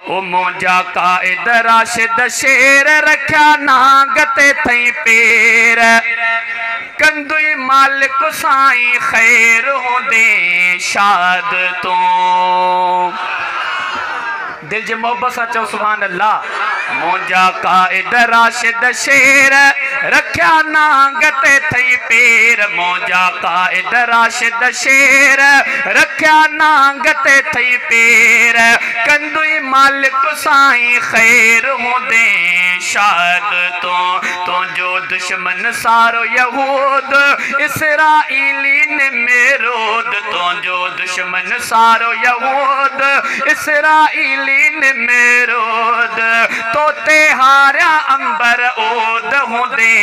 ओ मोजा कायद राशिद शेर रख्या नागते थई पेर कंदुई मालिक साईं खैर होंदे शाद तो दिल जे मोहब्बत सां चओ सुभान अल्लाह। मोजा कायद राशिद शेर रख्या नागते थई पेर मोजा कायद राशिद शेर रख्या नागते थई पेर कंदुई मालिक साईं खैर होंदे शाद तो जो दुश्मन सारो यहूद इसराइली ने मेरोद तो जो दुश्मन सारो यहूद इसराइली ने मेरोद तो ते हारा अंबर ओद होंदे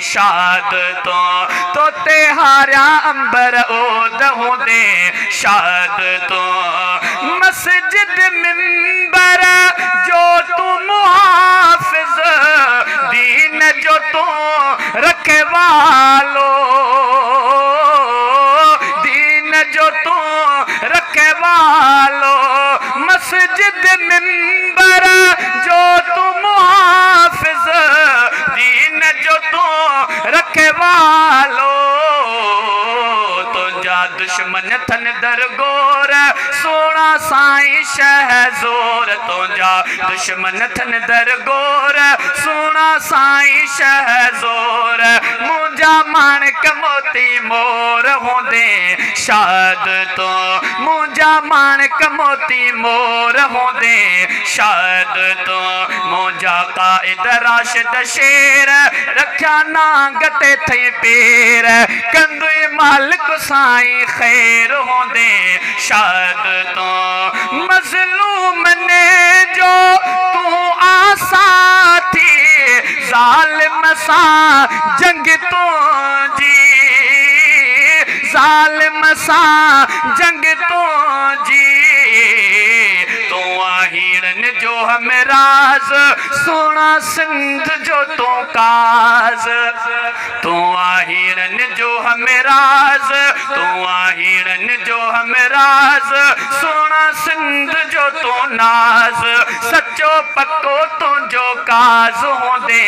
शाद तो ते हारा अंबर ओद होंदे शाद तो मस्जिद मिंबर जो तू मुहाफिज दीन जो तू रखे वालो दीन जो तू रखे वालो मस्जिद मिंबर जो तू मुहाफिज दीन जो तू रखे वालो दुश्मन थन दरगोर सोना साईं शहजोर तुझा दुश्मन थन दरगोर सोना साईं शहजोर मुझा माणक मोती मोर होंदे शाद तो मुझा माणक मोती मोर होंदे शाद तो मुझा कायद राशिद शेर रख्या नागते थई पेर कंदुई मालिक साईं खैर होंदे शाद तो मजलूम ने जो तू आसा थी जालिम सा जंग तो जी जालिम सा जंग तो जी तो आहिरन जो हमें राज सोना सिंध जो तो काज तो आहिरन जो हमें राज तो आहिरन जो हमें राज सोना सिंध जो तो नाज सच्चो पक्को तो जो काज होंदे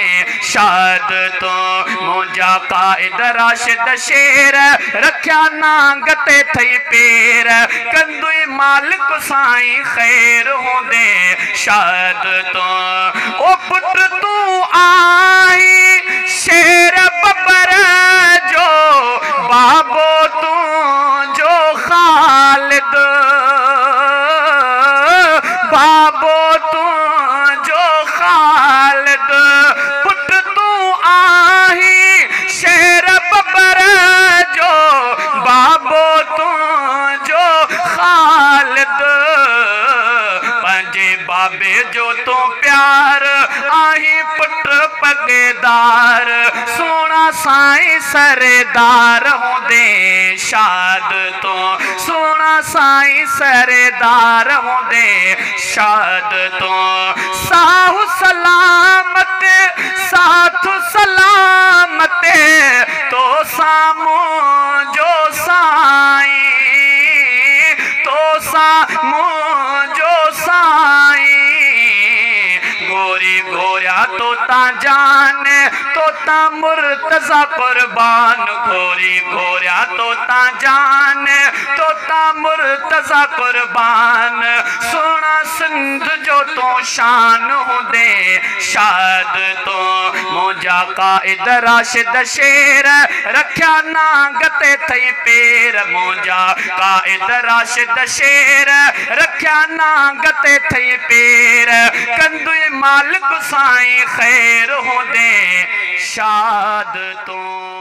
शाद तो मुझा कायद राशिद शेर रख्या नागते थई पेर कंदुई मालिक साईं खैर होंदे शाद तो ओ पुत्र तू आई शेर बबर जो बाबो तू जो खालिद बाबो तू जो खालिद पुत्र तू आई शेर बबर जो बाबो तू जो खालिद पंजे बाबे जो तो प्यार आही पुत्र पगेदार सोना साईं सरेदार होंदे शाद तो सोना साईं सरेदार होंदे शाद तो साहु सलामत साथ सलामत तो सामो जो साईं तो सामो जो साईं गोरी गोया तो ता जान तो ता मुर्तजा कुर्बान गोरी गोया तो ता जान तो ता मुर्तजा कुर्बान सोना सिंध जो तो शान होंदे शाद तो मुझा कायद राशिद शेर रख्या नागते थई पेर मुझा कायद राशिद शेर रख्या नागते थई पेर कंदुई मालिक साईं खैर होंदे शाद तो।